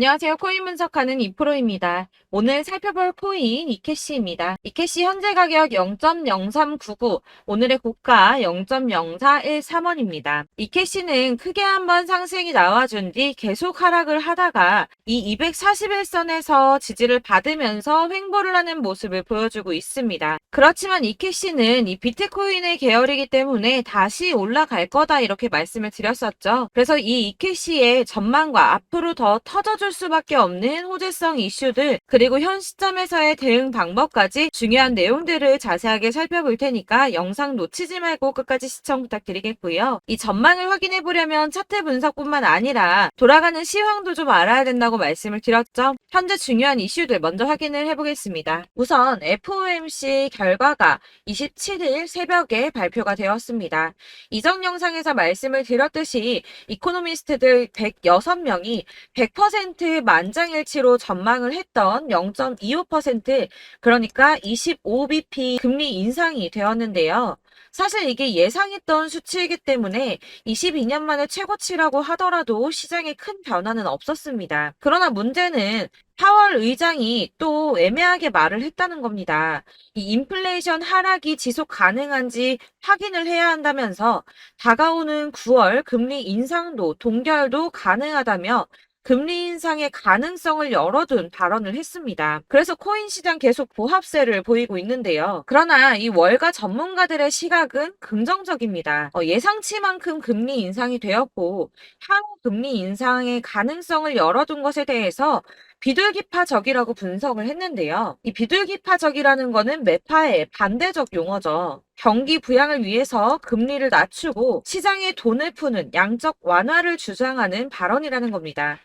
안녕하세요. 코인 분석하는 이프로입니다. 오늘 살펴볼 코인 이캐시입니다. 이캐시 현재 가격 0.0399, 오늘의 고가 0.0413원입니다. 이캐시는 크게 한번 상승이 나와준 뒤 계속 하락을 하다가 이 241선에서 지지를 받으면서 횡보를 하는 모습을 보여주고 있습니다. 그렇지만 이캐시는 이 비트코인의 계열이기 때문에 다시 올라갈 거다 이렇게 말씀을 드렸었죠. 그래서 이 이캐시의 전망과 앞으로 더 터져줄 수밖에 없는 호재성 이슈들, 그리고 현 시점에서의 대응 방법까지 중요한 내용들을 자세하게 살펴볼 테니까 영상 놓치지 말고 끝까지 시청 부탁드리겠고요. 이 전망을 확인해 보려면 차트 분석뿐만 아니라 돌아가는 시황도 좀 알아야 된다고 말씀을 드렸죠. 현재 중요한 이슈들 먼저 확인을 해보겠습니다. 우선 FOMC 결과가 27일 새벽에 발표가 되었습니다. 이전 영상에서 말씀을 드렸듯이 이코노미스트들 106명이 100% 만장일치로 전망을 했던 0.25%, 그러니까 25bp 금리 인상이 되었는데요. 사실 이게 예상했던 수치이기 때문에 22년 만에 최고치라고 하더라도 시장에 큰 변화는 없었습니다. 그러나 문제는 파월 의장이 또 애매하게 말을 했다는 겁니다. 이 인플레이션 하락이 지속 가능한지 확인을 해야 한다면서 다가오는 9월 금리 인상도 동결도 가능하다며 금리 인상의 가능성을 열어둔 발언을 했습니다. 그래서 코인 시장 계속 보합세를 보이고 있는데요. 그러나 이 월가 전문가들의 시각은 긍정적입니다. 예상치만큼 금리 인상이 되었고 향후 금리 인상의 가능성을 열어둔 것에 대해서 비둘기파적이라고 분석을 했는데요. 이 비둘기파적이라는 거는 매파의 반대적 용어죠. 경기 부양을 위해서 금리를 낮추고 시장에 돈을 푸는 양적 완화를 주장하는 발언이라는 겁니다.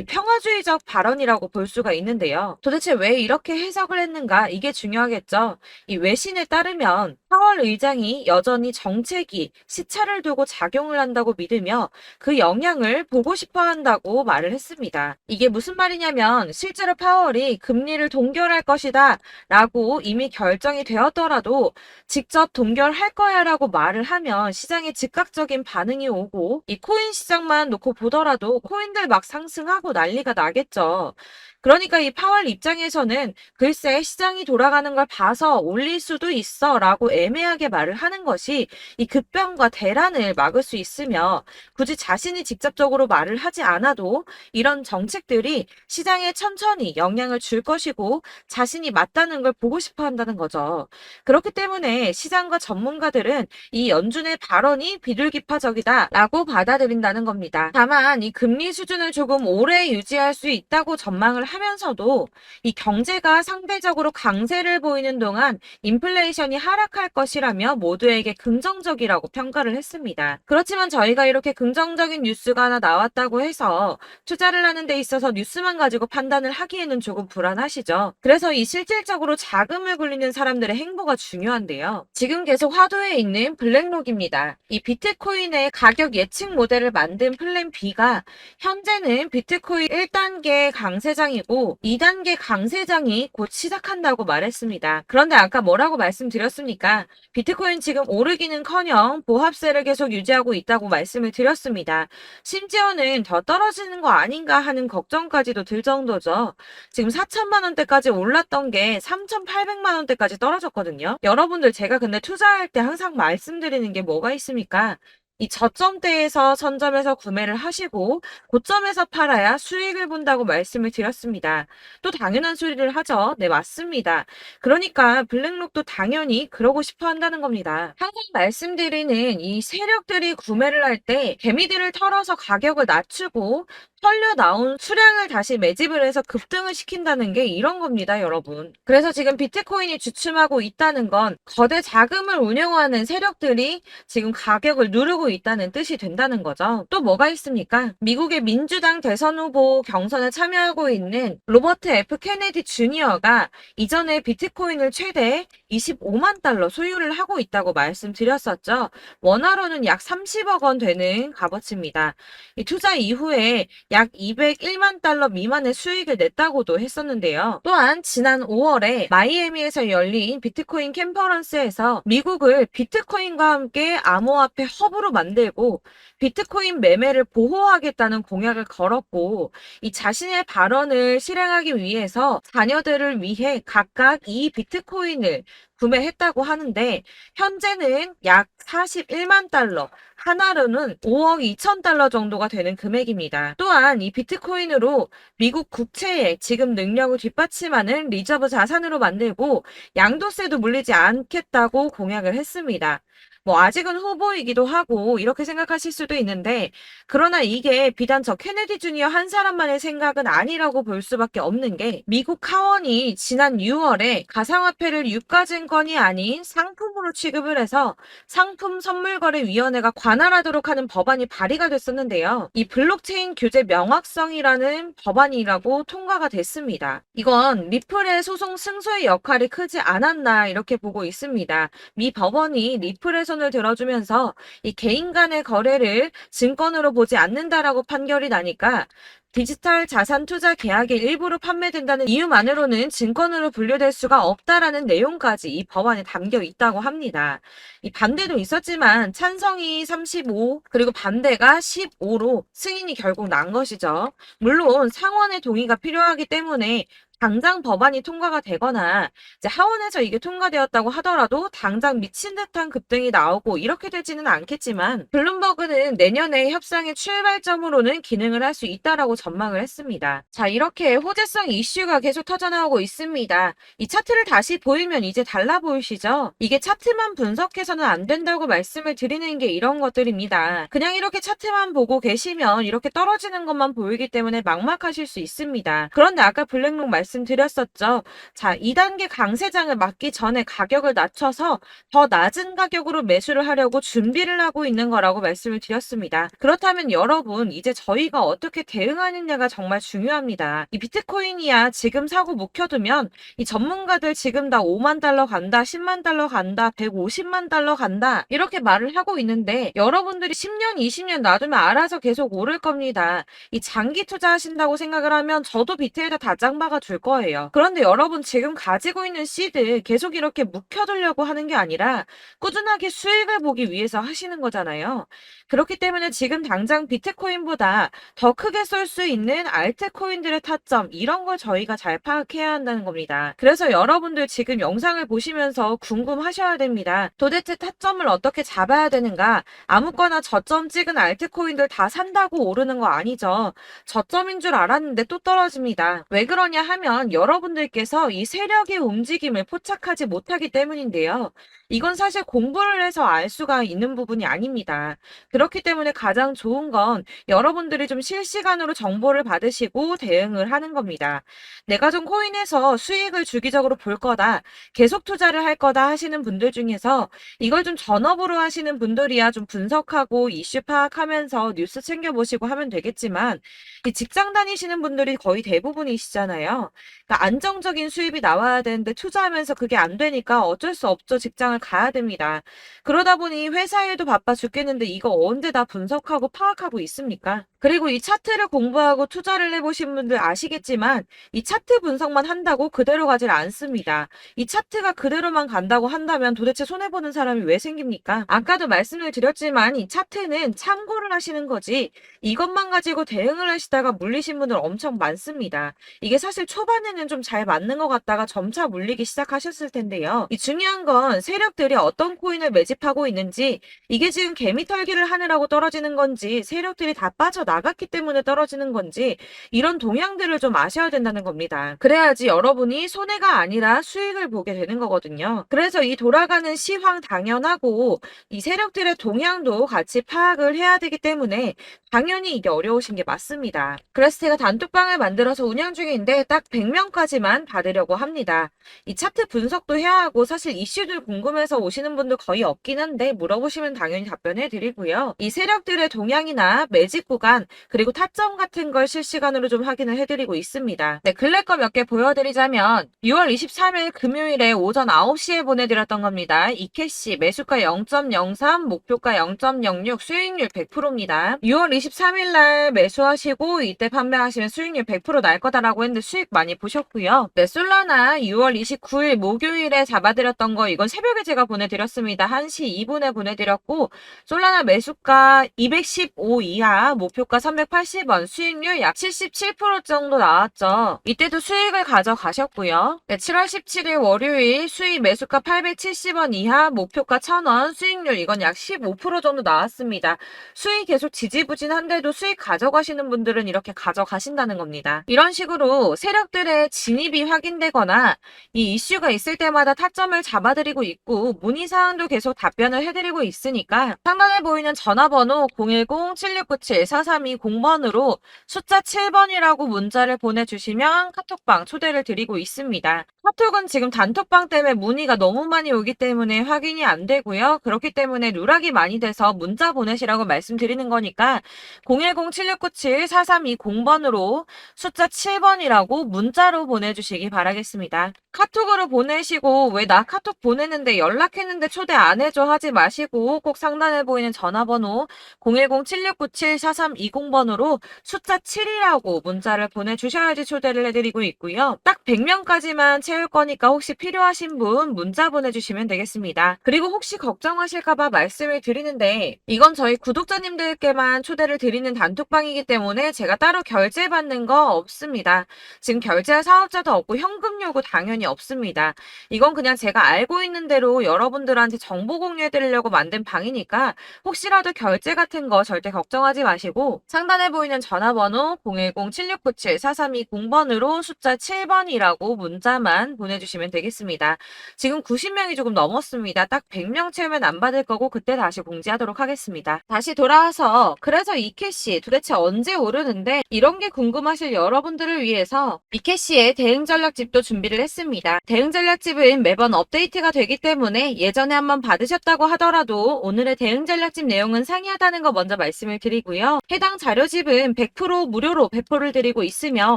평화주의적 발언이라고 볼 수가 있는데요. 도대체 왜 이렇게 해석을 했는가? 이게 중요하겠죠. 이 외신에 따르면 파월 의장이 여전히 정책이 시차를 두고 작용을 한다고 믿으며 그 영향을 보고 싶어 한다고 말을 했습니다. 이게 무슨 말이냐면 실제로 파월이 금리를 동결할 것이다 라고 이미 결정이 되었더라도 직접 동결할 거야 라고 말을 하면 시장에 즉각적인 반응이 오고 이 코인 시장만 놓고 보더라도 코인들 막 상승하고 난리가 나겠죠. 그러니까 이 파월 입장에서는 글쎄 시장이 돌아가는 걸 봐서 올릴 수도 있어 라고 애매하게 말을 하는 것이 이 급변과 대란을 막을 수 있으며 굳이 자신이 직접적으로 말을 하지 않아도 이런 정책들이 시장에 천천히 영향을 줄 것이고 자신이 맞다는 걸 보고 싶어 한다는 거죠. 그렇기 때문에 시장과 전문가들은 이 연준의 발언이 비둘기파적이다 라고 받아들인다는 겁니다. 다만 이 금리 수준을 조금 오래 유지할 수 있다고 전망을 하면서도 이 경제가 상대적으로 강세를 보이는 동안 인플레이션이 하락할 것이라며 모두에게 긍정적이라고 평가를 했습니다. 그렇지만 저희가 이렇게 긍정적인 뉴스가 하나 나왔다고 해서 투자를 하는 데 있어서 뉴스만 가지고 판단을 하기에는 조금 불안하시죠. 그래서 이 실질적으로 자금을 굴리는 사람들의 행보가 중요한데요. 지금 계속 화두에 있는 블랙록입니다. 이 비트코인의 가격 예측 모델을 만든 플랜 B가 현재는 비트코인 1단계 강세장이고 2단계 강세장이 곧 시작한다고 말했습니다. 그런데 아까 뭐라고 말씀드렸습니까? 비트코인 지금 오르기는커녕 보합세를 계속 유지하고 있다고 말씀을 드렸습니다. 심지어는 더 떨어지는 거 아닌가 하는 걱정까지도 들 정도죠. 지금 4천만 원대까지 올랐던 게 3,800만 원대까지 떨어졌거든요. 여러분들 제가 근데 투자할 때 항상 말씀드리는 게 뭐가 있습니까? 이 저점대에서 선점해서 구매를 하시고 고점에서 팔아야 수익을 본다고 말씀을 드렸습니다. 또 당연한 소리를 하죠. 네, 맞습니다. 그러니까 블랙록도 당연히 그러고 싶어 한다는 겁니다. 항상 말씀드리는 이 세력들이 구매를 할 때 개미들을 털어서 가격을 낮추고 털려 나온 수량을 다시 매집을 해서 급등을 시킨다는 게 이런 겁니다, 여러분. 그래서 지금 비트코인이 주춤하고 있다는 건 거대 자금을 운영하는 세력들이 지금 가격을 누르고 있다는 뜻이 된다는 거죠. 또 뭐가 있습니까? 미국의 민주당 대선 후보 경선에 참여하고 있는 로버트 F 케네디 주니어가 이전에 비트코인을 최대 25만 달러 소유를 하고 있다고 말씀드렸었죠. 원화로는 약 30억 원 되는 값어치입니다. 이 투자 이후에 약 201만 달러 미만의 수익을 냈다고도 했었는데요. 또한 지난 5월에 마이애미에서 열린 비트코인 컨퍼런스에서 미국을 비트코인과 함께 암호화폐 허브로 만들고 비트코인 매매를 보호하겠다는 공약을 걸었고, 이 자신의 발언을 실행하기 위해서 자녀들을 위해 각각 이 비트코인을 구매했다고 하는데, 현재는 약 41만 달러, 하나로는 5억 2천 달러 정도가 되는 금액입니다. 또한 이 비트코인으로 미국 국채의 지급 능력을 뒷받침하는 리저브 자산으로 만들고 양도세도 물리지 않겠다고 공약을 했습니다. 뭐 아직은 후보이기도 하고 이렇게 생각하실 수도 있는데, 그러나 이게 비단 저 케네디 주니어 한 사람만의 생각은 아니라고 볼 수밖에 없는 게, 미국 하원이 지난 6월에 가상화폐를 유가증권이 아닌 상품으로 취급을 해서 상품선물거래위원회가 관할하도록 하는 법안이 발의가 됐었는데요. 이 블록체인 규제 명확성이라는 법안이라고 통과가 됐습니다. 이건 리플의 소송 승소의 역할이 크지 않았나 이렇게 보고 있습니다. 미 법원이 리플의 손을 들어주면서 이 개인 간의 거래를 증권으로 보지 않는다라고 판결이 나니까 디지털 자산 투자 계약의 일부로 판매된다는 이유만으로는 증권으로 분류될 수가 없다라는 내용까지 이 법안에 담겨 있다고 합니다. 이 반대도 있었지만 찬성이 35 그리고 반대가 15로 승인이 결국 난 것이죠. 물론 상원의 동의가 필요하기 때문에 당장 법안이 통과가 되거나 이제 하원에서 이게 통과되었다고 하더라도 당장 미친 듯한 급등이 나오고 이렇게 되지는 않겠지만, 블룸버그는 내년에 협상의 출발점으로는 기능을 할 수 있다라고 전망을 했습니다. 자, 이렇게 호재성 이슈가 계속 터져나오고 있습니다. 이 차트를 다시 보이면 이제 달라 보이시죠? 이게 차트만 분석해서는 안 된다고 말씀을 드리는 게 이런 것들입니다. 그냥 이렇게 차트만 보고 계시면 이렇게 떨어지는 것만 보이기 때문에 막막하실 수 있습니다. 그런데 아까 블랙록 말씀드렸었죠. 자, 2단계 강세장을 맞기 전에 가격을 낮춰서 더 낮은 가격으로 매수를 하려고 준비를 하고 있는 거라고 말씀을 드렸습니다. 그렇다면 여러분, 이제 저희가 어떻게 대응하느냐가 정말 중요합니다. 이 비트코인이야 지금 사고 묵혀두면 이 전문가들 지금 다 5만 달러 간다, 10만 달러 간다, 150만 달러 간다 이렇게 말을 하고 있는데, 여러분들이 10년, 20년 놔두면 알아서 계속 오를 겁니다. 이 장기 투자하신다고 생각을 하면 저도 비트에다 다 짱박아 줄 거예요. 그런데 여러분 지금 가지고 있는 씨드 계속 이렇게 묵혀두려고 하는 게 아니라 꾸준하게 수익을 보기 위해서 하시는 거잖아요. 그렇기 때문에 지금 당장 비트코인보다 더 크게 쏠 수 있는 알트코인들의 타점, 이런 걸 저희가 잘 파악해야 한다는 겁니다. 그래서 여러분들 지금 영상을 보시면서 궁금하셔야 됩니다. 도대체 타점을 어떻게 잡아야 되는가? 아무거나 저점 찍은 알트코인들 다 산다고 오르는 거 아니죠. 저점인 줄 알았는데 또 떨어집니다. 왜 그러냐 하면 여러분들께서 이 세력의 움직임을 포착하지 못하기 때문인데요. 이건 사실 공부를 해서 알 수가 있는 부분이 아닙니다. 그렇기 때문에 가장 좋은 건 여러분들이 좀 실시간으로 정보를 받으시고 대응을 하는 겁니다. 내가 좀 코인에서 수익을 주기적으로 볼 거다, 계속 투자를 할 거다 하시는 분들 중에서 이걸 좀 전업으로 하시는 분들이야 좀 분석하고 이슈 파악하면서 뉴스 챙겨보시고 하면 되겠지만, 이 직장 다니시는 분들이 거의 대부분이시잖아요. 그러니까 안정적인 수입이 나와야 되는데 투자하면서 그게 안 되니까 어쩔 수 없죠. 직장을 가야 됩니다. 그러다 보니 회사 일도 바빠 죽겠는데 이거 언제 다 분석하고 파악하고 있습니까? 그리고 이 차트를 공부하고 투자를 해보신 분들 아시겠지만, 이 차트 분석만 한다고 그대로 가질 않습니다. 이 차트가 그대로만 간다고 한다면 도대체 손해보는 사람이 왜 생깁니까? 아까도 말씀을 드렸지만 이 차트는 참고를 하시는 거지 이것만 가지고 대응을 하시다가 물리신 분들 엄청 많습니다. 이게 사실 초반에는 좀 잘 맞는 것 같다가 점차 물리기 시작하셨을 텐데요. 이 중요한 건 세력들이 어떤 코인을 매집하고 있는지, 이게 지금 개미털기를 하느라고 떨어지는 건지 세력들이 다 빠져나갔기 때문에 떨어지는 건지, 이런 동향들을 좀 아셔야 된다는 겁니다. 그래야지 여러분이 손해가 아니라 수익을 보게 되는 거거든요. 그래서 이 돌아가는 시황 당연하고 이 세력들의 동향도 같이 파악을 해야 되기 때문에 당연히 이게 어려우신 게 맞습니다. 그래서 제가 단톡방을 만들어서 운영 중인데 딱 100명까지만 받으려고 합니다. 이 차트 분석도 해야 하고 사실 이슈들 궁금해서 오시는 분들 거의 없긴 한데 물어보시면 당연히 답변해 드리고요. 이 세력들의 동향이나 매집 구간 기간, 그리고 타점 같은 걸 실시간으로 좀 확인을 해드리고 있습니다. 네, 근래 거 몇 개 보여드리자면 6월 23일 금요일에 오전 9시에 보내드렸던 겁니다. 이캐시 매수가 0.03, 목표가 0.06, 수익률 100%입니다. 6월 23일 날 매수하시고 이때 판매하시면 수익률 100% 날 거다라고 했는데 수익 많이 보셨고요. 네, 솔라나 6월 29일 목요일에 잡아드렸던 거 이건 새벽에 제가 보내드렸습니다. 1시 2분에 보내드렸고 솔라나 매수가 215 이하, 목표가 380원, 수익률 약 77% 정도 나왔죠. 이때도 수익을 가져가셨고요. 네, 7월 17일 월요일 수익 매수가 870원 이하, 목표가 1000원, 수익률 이건 약 15% 정도 나왔습니다. 수익 계속 지지부진한데도 수익 가져가시는 분들은 이렇게 가져가신다는 겁니다. 이런 식으로 세력들의 진입이 확인되거나 이 이슈가 있을 때마다 타점을 잡아드리고 있고 문의사항도 계속 답변을 해드리고 있으니까 상단에 보이는 전화번호 010-7697-4320번으로 숫자 7번이라고 문자를 보내주시면 카톡방 초대를 드리고 있습니다. 카톡은 지금 단톡방 때문에 문의가 너무 많이 오기 때문에 확인이 안 되고요. 그렇기 때문에 누락이 많이 돼서 문자 보내시라고 말씀드리는 거니까 010-7697-4320번으로 숫자 7번이라고 문자로 보내주시기 바라겠습니다. 카톡으로 보내시고 왜 나 카톡 보냈는데 연락했는데 초대 안 해줘 하지 마시고 꼭 상단에 보이는 전화번호 010-7697-4320번으로 숫자 7이라고 문자를 보내주셔야지 초대를 해드리고 있고요. 딱 100명까지만 채울 거니까 혹시 필요하신 분 문자 보내주시면 되겠습니다. 그리고 혹시 걱정하실까봐 말씀을 드리는데 이건 저희 구독자님들께만 초대를 드리는 단톡방이기 때문에 제가 따로 결제받는 거 없습니다. 지금 결제할 사업자도 없고 현금 요구 당연히 없습니다. 이건 그냥 제가 알고 있는 대로 여러분들한테 정보 공유해 드리려고 만든 방이니까 혹시라도 결제 같은 거 절대 걱정하지 마시고 상단에 보이는 전화번호 010-7697-4320번으로 숫자 7번이라고 문자만 보내주시면 되겠습니다. 지금 90명이 조금 넘었습니다. 딱 100명 채우면 안 받을 거고 그때 다시 공지하도록 하겠습니다. 다시 돌아와서 그래서 이캐시 도대체 언제 오르는데 이런 게 궁금하실 여러분들을 위해서 이캐시의 대응 전략집도 준비를 했습니다. 대응 전략집은 매번 업데이트가 되기 때문에 예전에 한번 받으셨다고 하더라도 오늘의 대응 전략집 내용은 상이하다는 거 먼저 말씀을 드리고요. 해당 자료집은 100% 무료로 배포를 드리고 있으며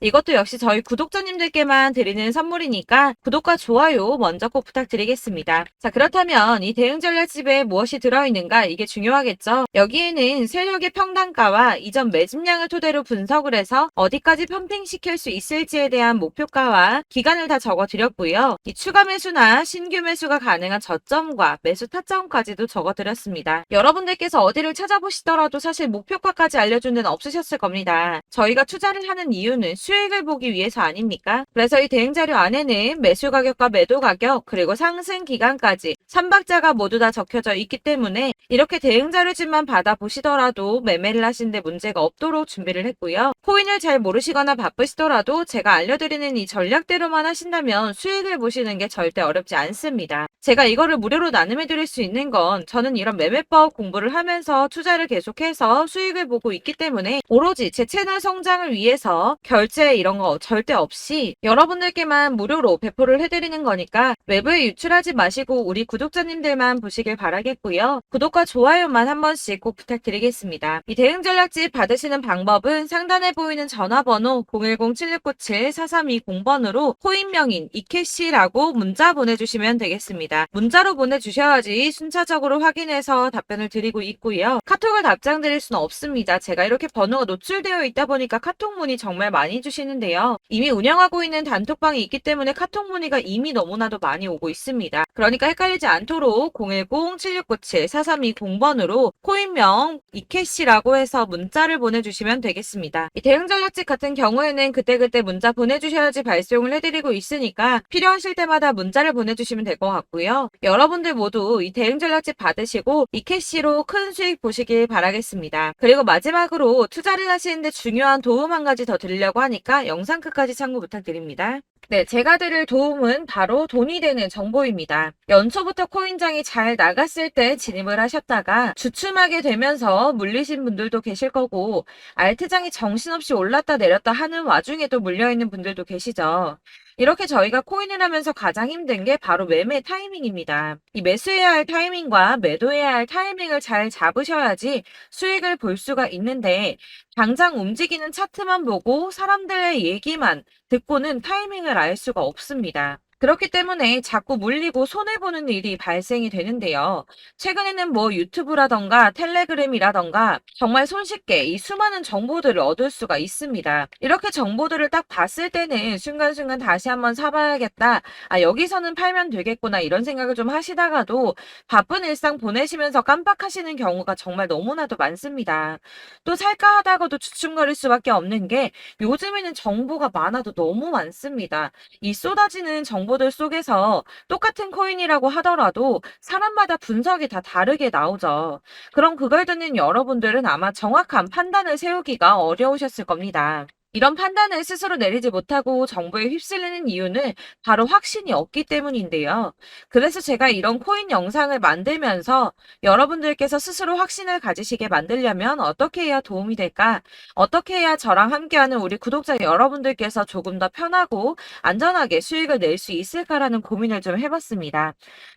이것도 역시 저희 구독자님들께만 드리는 선물이니까 구독과 좋아요 먼저 꼭 부탁드리겠습니다. 자, 그렇다면 이 대응 전략집에 무엇이 들어있는가 이게 중요하겠죠. 여기에는 세력의 평단가와 이전 매집량을 토대로 분석을 해서 어디까지 펌핑시킬 수 있을지에 대한 목표가와 기간을 다 적어드렸고요. 이 추가 매수나 신규 매수가 가능한 저점과 매수 타점까지도 적어드렸습니다. 여러분들께서 어디를 찾아보시더라도 사실 목표가까지 알려준 데는 없으셨을 겁니다. 저희가 투자를 하는 이유는 수익을 보기 위해서 아닙니까? 그래서 이 대응 자료 안에는 매수 가격과 매도 가격 그리고 상승 기간까지 3박자가 모두 다 적혀져 있기 때문에 이렇게 대응 자료집만 받아보시더라도 매매를 하시는데 문제가 없도록 준비를 했고요. 코인을 잘 모르시거나 바쁘시더라도 제가 알려드리는 이 전략대로만 하신다면 수익을 보시는 게 절대 어렵지 않습니다. 제가 이거를 무료로 나눔해 드릴 수 있는 건 저는 이런 매매법 공부를 하면서 투자를 계속해서 수익을 보고 있기 때문에 오로지 제 채널 성장을 위해서 결제 이런 거 절대 없이 여러분들께만 무료로 배포를 해드리는 거니까 외부에 유출하지 마시고 우리 구독자님들만 보시길 바라겠고요. 구독과 좋아요만 한 번씩 꼭 부탁드리겠습니다. 이 대응 전략집 받으시는 방법은 상단에 보이는 전화번호 010-7697-4320번으로 코인명인 이캐시라고 문자 보내주시면 되겠습니다. 문자로 보내주셔야지 순차적으로 확인해서 답변을 드리고 있고요. 카톡을 답장 드릴 수는 없습니다. 제가 이렇게 번호가 노출되어 있다 보니까 카톡 문의 정말 많이 주시는데요. 이미 운영하고 있는 단톡방이 있기 때문에 카톡 문의가 이미 너무나도 많이 오고 있습니다. 그러니까 헷갈리지 않도록 010-7697-4320번으로 코인명 이캐시라고 해서 문자를 보내주시면 되겠습니다. 이 대응 전략집 같은 경우에는 그때그때 문자 보내주셔야지 발송을 해드리고 있으니까 필요하실 때마다 문자를 보내주시면 될 것 같고요. 여러분들 모두 이 대응 전략집 받으시고 이캐시로 큰 수익 보시길 바라겠습니다. 그리고 마지막으로 투자를 하시는데 중요한 도움 한 가지 더 드리려고 하니까 영상 끝까지 참고 부탁드립니다. 네, 제가 드릴 도움은 바로 돈이 되는 정보입니다. 연초부터 코인장이 잘 나갔을 때 진입을 하셨다가 주춤하게 되면서 물리신 분들도 계실 거고 알트장이 정신없이 올랐다 내렸다 하는 와중에도 물려있는 분들도 계시죠. 이렇게 저희가 코인을 하면서 가장 힘든 게 바로 매매 타이밍입니다. 이 매수해야 할 타이밍과 매도해야 할 타이밍을 잘 잡으셔야지 수익을 볼 수가 있는데 당장 움직이는 차트만 보고 사람들의 얘기만 듣고는 타이밍을 알 수가 없습니다. 그렇기 때문에 자꾸 물리고 손해보는 일이 발생이 되는데요. 최근에는 뭐 유튜브라던가 텔레그램이라던가 정말 손쉽게 이 수많은 정보들을 얻을 수가 있습니다. 이렇게 정보들을 딱 봤을 때는 순간순간 다시 한번 사봐야겠다. 아, 여기서는 팔면 되겠구나. 이런 생각을 좀 하시다가도 바쁜 일상 보내시면서 깜빡하시는 경우가 정말 너무나도 많습니다. 또 살까 하다가도 주춤거릴 수밖에 없는 게 요즘에는 정보가 많아도 너무 많습니다. 이 쏟아지는 정보들 속에서 똑같은 코인이라고 하더라도 사람마다 분석이 다 다르게 나오죠. 그럼 그걸 듣는 여러분들은 아마 정확한 판단을 세우기가 어려우셨을 겁니다. 이런 판단을 스스로 내리지 못하고 정보에 휩쓸리는 이유는 바로 확신이 없기 때문인데요. 그래서 제가 이런 코인 영상을 만들면서 여러분들께서 스스로 확신을 가지시게 만들려면 어떻게 해야 도움이 될까? 어떻게 해야 저랑 함께하는 우리 구독자 여러분들께서 조금 더 편하고 안전하게 수익을 낼 수 있을까라는 고민을 좀 해봤습니다.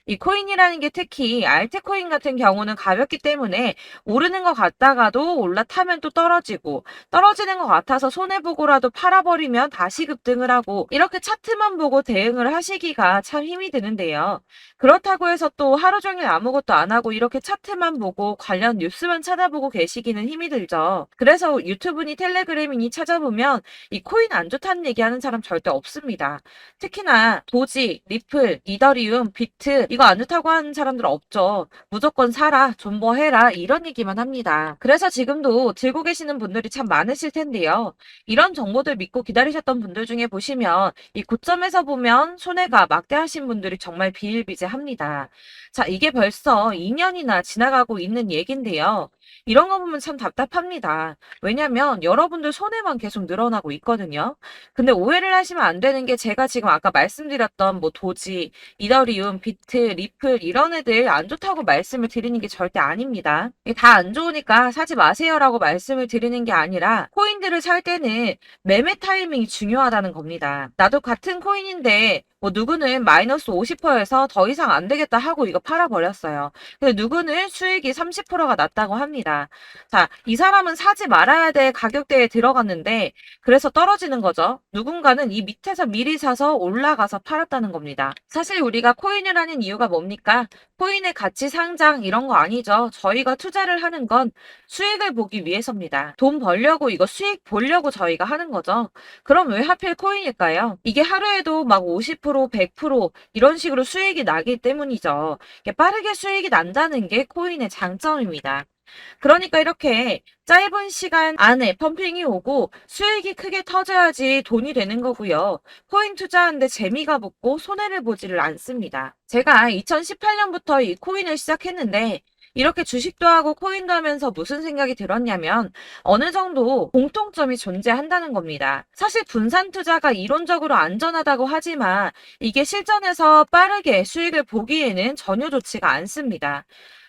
이 코인이라는 게 특히 알트코인 같은 경우는 가볍기 때문에 오르는 것 같다가도 올라타면 또 떨어지고 떨어지는 것 같아서 손해보고라도 팔아버리면 다시 급등을 하고 이렇게 차트만 보고 대응을 하시기가 참 힘이 드는데요. 그렇다고 해서 또 하루 종일 아무것도 안 하고 이렇게 차트만 보고 관련 뉴스만 찾아보고 계시기는 힘이 들죠. 그래서 유튜브니 텔레그램이니 찾아보면 이 코인 안 좋다는 얘기하는 사람 절대 없습니다. 특히나 도지, 리플, 이더리움, 비트 이거 안 좋다고 하는 사람들 없죠. 무조건 사라, 존버해라 이런 얘기만 합니다. 그래서 지금도 들고 계시는 분들이 참 많으실 텐데요. 이런 정보들 믿고 기다리셨던 분들 중에 보시면 이 고점에서 보면 손해가 막대하신 분들이 정말 비일비재합니다. 자, 이게 벌써 2년이나 지나가고 있는 얘긴데요. 이런 거 보면 참 답답합니다. 왜냐면 여러분들 손해만 계속 늘어나고 있거든요. 근데 오해를 하시면 안 되는 게 제가 지금 아까 말씀드렸던 뭐 도지, 이더리움, 비트, 리플 이런 애들 안 좋다고 말씀을 드리는 게 절대 아닙니다. 다 안 좋으니까 사지 마세요라고 말씀을 드리는 게 아니라 코인들을 살 때는 매매 타이밍이 중요하다는 겁니다. 나도 같은 코인인데 뭐 누구는 마이너스 50%에서 더 이상 안 되겠다 하고 이거 팔아버렸어요. 근데 누구는 수익이 30%가 났다고 합니다. 자, 이 사람은 사지 말아야 될 가격대에 들어갔는데 그래서 떨어지는 거죠. 누군가는 이 밑에서 미리 사서 올라가서 팔았다는 겁니다. 사실 우리가 코인을 하는 이유가 뭡니까? 코인의 가치 상장 이런 거 아니죠. 저희가 투자를 하는 건 수익을 보기 위해서입니다. 돈 벌려고 이거 수익 보려고 저희가 하는 거죠. 그럼 왜 하필 코인일까요? 이게 하루에도 막 50%, 100% 이런 식으로 수익이 나기 때문이죠. 빠르게 수익이 난다는 게 코인의 장점입니다. 그러니까 이렇게 짧은 시간 안에 펌핑이 오고 수익이 크게 터져야지 돈이 되는 거고요. 코인 투자하는데 재미가 붙고 손해를 보지를 않습니다. 제가 2018년부터 이 코인을 시작했는데 이렇게 주식도 하고 코인도 하면서 무슨 생각이 들었냐면 어느 정도 공통점이 존재한다는 겁니다. 사실 분산 투자가 이론적으로 안전하다고 하지만 이게 실전에서 빠르게 수익을 보기에는 전혀 좋지가 않습니다.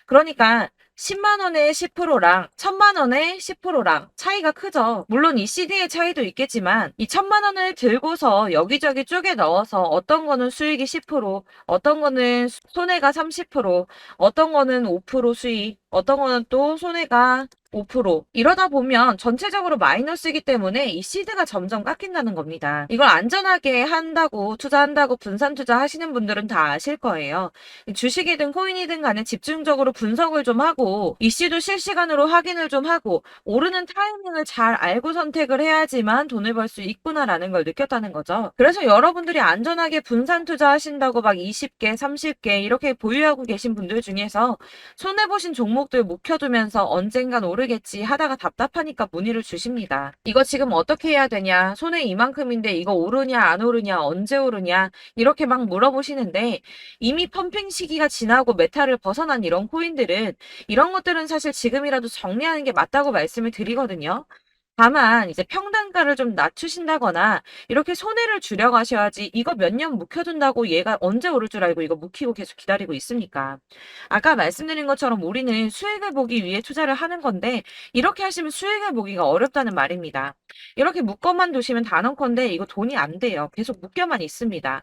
그러니까 10만 원에 10%랑 1000만 원에 10%랑 차이가 크죠. 물론 이 CD의 차이도 있겠지만 이 1000만 원을 들고서 여기저기 쪼개 넣어서 어떤 거는 수익이 10%, 어떤 거는 손해가 30%, 어떤 거는 5% 수익, 어떤 거는 또 손해가 5% 이러다 보면 전체적으로 마이너스이기 때문에 이 시드가 점점 깎인다는 겁니다. 이걸 안전하게 한다고 투자한다고 분산 투자하시는 분들은 다 아실 거예요. 주식이든 코인이든 간에 집중적으로 분석을 좀 하고 이슈도 실시간으로 확인을 좀 하고 오르는 타이밍을 잘 알고 선택을 해야지만 돈을 벌 수 있구나라는 걸 느꼈다는 거죠. 그래서 여러분들이 안전하게 분산 투자하신다고 막 20개, 30개 이렇게 보유하고 계신 분들 중에서 손해보신 종목들 묵혀두면서 언젠간 오르겠지 하다가 답답하니까 문의를 주십니다. 이거 지금 어떻게 해야 되냐? 손해 이만큼인데 이거 오르냐 안 오르냐 언제 오르냐 이렇게 막 물어보시는데 이미 펌핑 시기가 지나고 메타를 벗어난 이런 코인들은 이런 것들은 사실 지금이라도 정리하는 게 맞다고 말씀을 드리거든요. 다만 이제 평단가를 좀 낮추신다거나 이렇게 손해를 줄여 가셔야지, 이거 몇 년 묵혀둔다고 얘가 언제 오를 줄 알고 이거 묵히고 계속 기다리고 있습니까? 아까 말씀드린 것처럼 우리는 수익을 보기 위해 투자를 하는 건데, 이렇게 하시면 수익을 보기가 어렵다는 말입니다. 이렇게 묶어만 두시면 단언컨대 이거 돈이 안 돼요. 계속 묶여만 있습니다.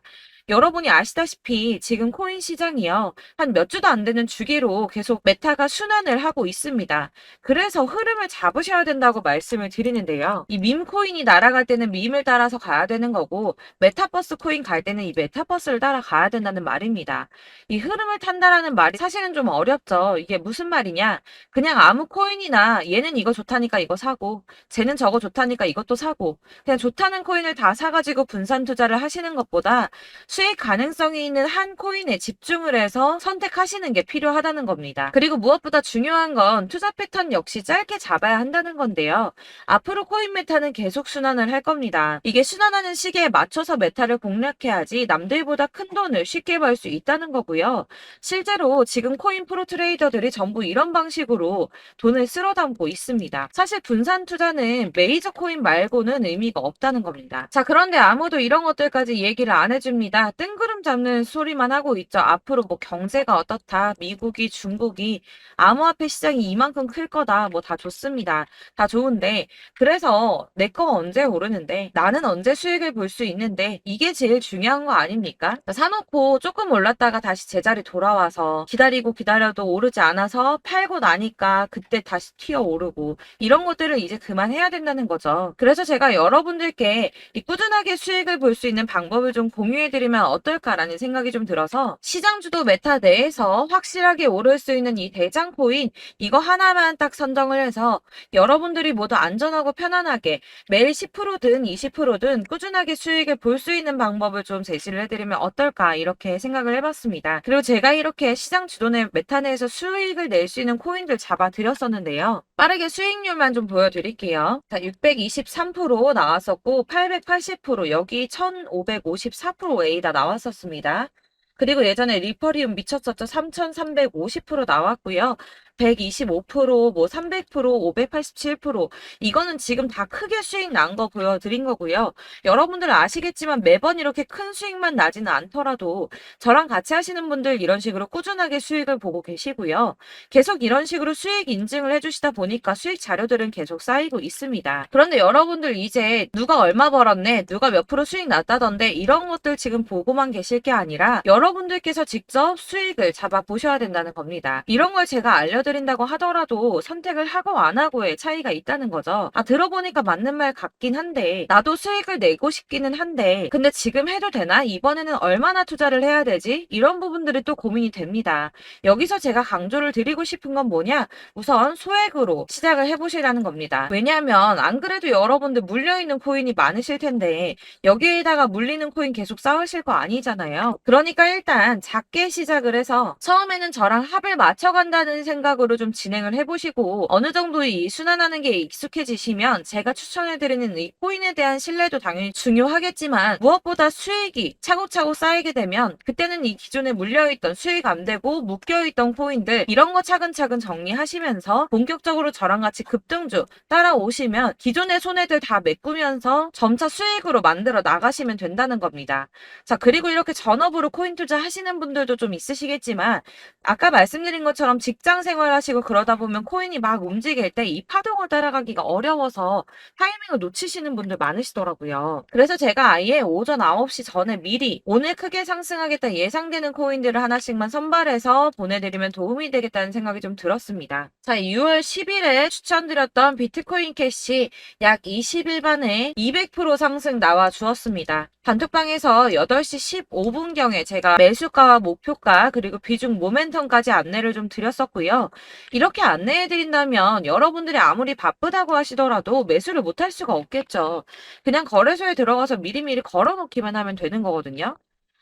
여러분이 아시다시피 지금 코인 시장이요, 한 몇 주도 안 되는 주기로 계속 메타가 순환을 하고 있습니다. 그래서 흐름을 잡으셔야 된다고 말씀을 드리는데요. 이 밈 코인이 날아갈 때는 밈을 따라서 가야 되는 거고, 메타버스 코인 갈 때는 이 메타버스를 따라가야 된다는 말입니다. 이 흐름을 탄다라는 말이 사실은 좀 어렵죠. 이게 무슨 말이냐? 그냥 아무 코인이나 얘는 이거 좋다니까 이거 사고, 쟤는 저거 좋다니까 이것도 사고, 그냥 좋다는 코인을 다 사가지고 분산 투자를 하시는 것보다 수익 가능성이 있는 한 코인에 집중을 해서 선택하시는 게 필요하다는 겁니다. 그리고 무엇보다 중요한 건 투자 패턴 역시 짧게 잡아야 한다는 건데요. 앞으로 코인 메타는 계속 순환을 할 겁니다. 이게 순환하는 시기에 맞춰서 메타를 공략해야지 남들보다 큰 돈을 쉽게 벌 수 있다는 거고요. 실제로 지금 코인 프로 트레이더들이 전부 이런 방식으로 돈을 쓸어 담고 있습니다. 사실 분산 투자는 메이저 코인 말고는 의미가 없다는 겁니다. 자, 그런데 아무도 이런 것들까지 얘기를 안 해줍니다. 뜬구름 잡는 소리만 하고 있죠. 앞으로 뭐 경제가 어떻다, 미국이, 중국이, 암호화폐 시장이 이만큼 클 거다, 뭐 다 좋습니다. 다 좋은데, 그래서 내 거가 언제 오르는데, 나는 언제 수익을 볼 수 있는데, 이게 제일 중요한 거 아닙니까? 사놓고 조금 올랐다가 다시 제자리 돌아와서 기다리고 기다려도 오르지 않아서 팔고 나니까 그때 다시 튀어 오르고, 이런 것들을 이제 그만해야 된다는 거죠. 그래서 제가 여러분들께 이 꾸준하게 수익을 볼 수 있는 방법을 좀 공유해드리면 어떨까라는 생각이 좀 들어서, 시장 주도 메타 내에서 확실하게 오를 수 있는 이 대장 코인, 이거 하나만 딱 선정을 해서 여러분들이 모두 안전하고 편안하게 매일 10%든 20%든 꾸준하게 수익을 볼 수 있는 방법을 좀 제시를 해드리면 어떨까, 이렇게 생각을 해봤습니다. 그리고 제가 이렇게 시장 주도내 메타 내에서 수익을 낼 수 있는 코인들 잡아드렸었는데요. 빠르게 수익률만 좀 보여드릴게요. 자, 623% 나왔었고, 880%, 여기 1554%A다 나왔었습니다. 그리고 예전에 리퍼리움 미쳤었죠. 3350% 나왔고요. 125%, 뭐 300%, 587%, 이거는 지금 다 크게 수익 난 거 보여드린 거고요. 여러분들은 아시겠지만 매번 이렇게 큰 수익만 나지는 않더라도 저랑 같이 하시는 분들 이런 식으로 꾸준하게 수익을 보고 계시고요. 계속 이런 식으로 수익 인증을 해주시다 보니까 수익 자료들은 계속 쌓이고 있습니다. 그런데 여러분들 이제 누가 얼마 벌었네, 누가 몇 프로 수익 났다던데, 이런 것들 지금 보고만 계실 게 아니라 여러분들께서 직접 수익을 잡아 보셔야 된다는 겁니다. 이런 걸 제가 알려드린다고 하더라도 선택을 하고 안 하고의 차이가 있다는 거죠. 아, 들어보니까 맞는 말 같긴 한데, 나도 수익을 내고 싶기는 한데, 근데 지금 해도 되나? 이번에는 얼마나 투자를 해야 되지? 이런 부분들이 또 고민이 됩니다. 여기서 제가 강조를 드리고 싶은 건 뭐냐? 우선 소액으로 시작을 해보시라는 겁니다. 왜냐하면 안 그래도 여러분들 물려있는 코인이 많으실 텐데 여기에다가 물리는 코인 계속 쌓으실 거 아니잖아요. 그러니까 일단 작게 시작을 해서 처음에는 저랑 합을 맞춰간다는 생각으로 좀 진행을 해보시고, 어느 정도 이 순환하는 게 익숙해지시면 제가 추천해드리는 이 코인에 대한 신뢰도 당연히 중요하겠지만, 무엇보다 수익이 차곡차곡 쌓이게 되면 그때는 이 기존에 물려있던 수익 안 되고 묶여있던 코인들, 이런 거 차근차근 정리하시면서 본격적으로 저랑 같이 급등주 따라오시면 기존의 손해들 다 메꾸면서 점차 수익으로 만들어 나가시면 된다는 겁니다. 자, 그리고 이렇게 전업으로 코인 투자 하시는 분들도 좀 있으시겠지만, 아까 말씀드린 것처럼 직장 생활하시고 그러다 보면 코인이 막 움직일 때 이 파동을 따라가기가 어려워서 타이밍을 놓치시는 분들 많으시더라고요. 그래서 제가 아예 오전 9시 전에 미리 오늘 크게 상승하겠다 예상되는 코인들을 하나씩만 선발해서 보내드리면 도움이 되겠다는 생각이 좀 들었습니다. 자, 6월 10일에 추천드렸던 비트코인 캐시 약 20일 만에 200% 상승 나와 주었습니다. 단톡방에서 8시 15분경에 제가 매수가와 목표가 그리고 비중 모멘텀까지 안내를 좀 드렸었고요. 이렇게 안내해드린다면 여러분들이 아무리 바쁘다고 하시더라도 매수를 못할 수가 없겠죠. 그냥 거래소에 들어가서 미리미리 걸어놓기만 하면 되는 거거든요.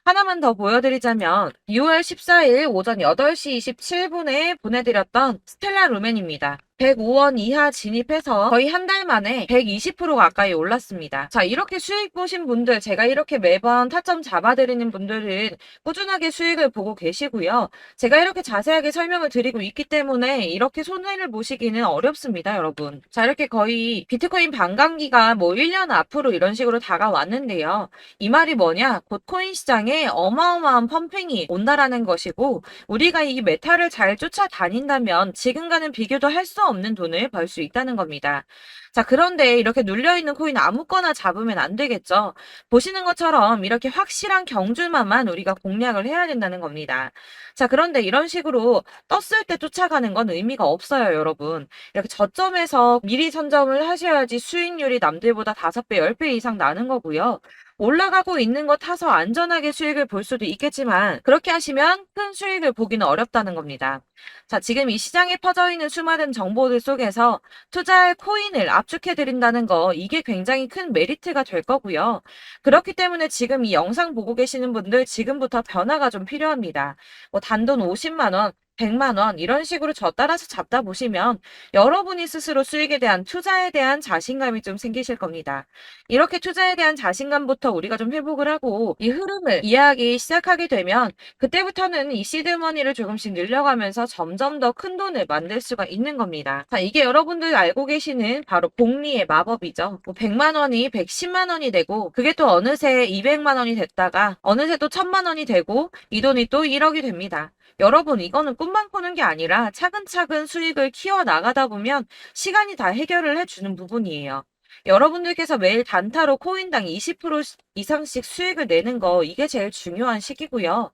하나만 더 보여드리자면 6월 14일 오전 8시 27분에 보내드렸던 스텔라 루멘입니다. 105원 이하 진입해서 거의 한 달 만에 120% 가까이 올랐습니다. 자, 이렇게 수익 보신 분들, 제가 이렇게 매번 타점 잡아드리는 분들은 꾸준하게 수익을 보고 계시고요. 제가 이렇게 자세하게 설명을 드리고 있기 때문에 이렇게 손해를 보시기는 어렵습니다, 여러분. 자, 이렇게 거의 비트코인 반감기가 뭐 1년 앞으로 이런 식으로 다가왔는데요. 이 말이 뭐냐? 곧 코인 시장에 어마어마한 펌핑이 온다라는 것이고, 우리가 이 메타를 잘 쫓아다닌다면 지금과는 비교도 할 수 없는 돈을 벌 수 있다는 겁니다. 자, 그런데 이렇게 눌려있는 코인 아무거나 잡으면 안 되겠죠. 보시는 것처럼 이렇게 확실한 경주만만 우리가 공략을 해야 된다는 겁니다. 자, 그런데 이런 식으로 떴을 때 쫓아가는 건 의미가 없어요, 여러분. 이렇게 저점에서 미리 선점을 하셔야지 수익률이 남들보다 5배, 10배 이상 나는 거고요. 올라가고 있는 거 타서 안전하게 수익을 볼 수도 있겠지만 그렇게 하시면 큰 수익을 보기는 어렵다는 겁니다. 자, 지금 이 시장에 퍼져 있는 수많은 정보들 속에서 투자할 코인을 압축해드린다는 거, 이게 굉장히 큰 메리트가 될 거고요. 그렇기 때문에 지금 이 영상 보고 계시는 분들 지금부터 변화가 좀 필요합니다. 뭐 단돈 50만 원, 100만 원 이런 식으로 저 따라서 잡다 보시면 여러분이 스스로 수익에 대한 투자에 대한 자신감이 좀 생기실 겁니다. 이렇게 투자에 대한 자신감부터 우리가 좀 회복을 하고 이 흐름을 이해하기 시작하게 되면 그때부터는 이 시드머니를 조금씩 늘려가면서 점점 더 큰 돈을 만들 수가 있는 겁니다. 자, 이게 여러분들 알고 계시는 바로 복리의 마법이죠. 뭐 100만 원이 110만 원이 되고 그게 또 어느새 200만 원이 됐다가 어느새 또 1000만 원이 되고 이 돈이 또 1억이 됩니다. 여러분, 이거는 꿈만 꾸는 게 아니라 차근차근 수익을 키워 나가다 보면 시간이 다 해결을 해주는 부분이에요. 여러분들께서 매일 단타로 코인당 20% 이상씩 수익을 내는 거, 이게 제일 중요한 시기고요.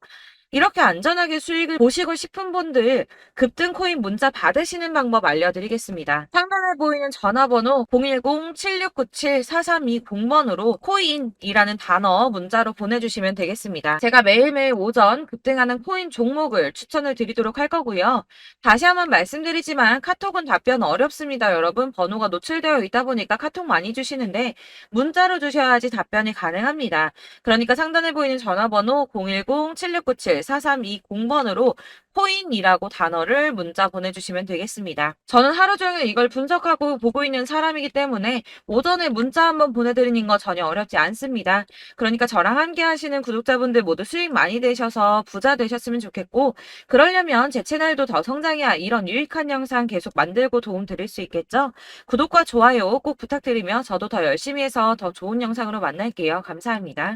이렇게 안전하게 수익을 보시고 싶은 분들 급등 코인 문자 받으시는 방법 알려드리겠습니다. 상단에 보이는 전화번호 010-7697-4320번으로 코인이라는 단어 문자로 보내주시면 되겠습니다. 제가 매일매일 오전 급등하는 코인 종목을 추천을 드리도록 할 거고요. 다시 한번 말씀드리지만 카톡은 답변 어렵습니다. 여러분, 번호가 노출되어 있다 보니까 카톡 많이 주시는데 문자로 주셔야지 답변이 가능합니다. 그러니까 상단에 보이는 전화번호 010-7697-4320번으로 코인이라고 단어를 문자 보내주시면 되겠습니다. 저는 하루 종일 이걸 분석하고 보고 있는 사람이기 때문에 오전에 문자 한번 보내드리는 거 전혀 어렵지 않습니다. 그러니까 저랑 함께 하시는 구독자분들 모두 수익 많이 되셔서 부자 되셨으면 좋겠고, 그러려면 제 채널도 더 성장해야 이런 유익한 영상 계속 만들고 도움 드릴 수 있겠죠? 구독과 좋아요 꼭 부탁드리며 저도 더 열심히 해서 더 좋은 영상으로 만날게요. 감사합니다.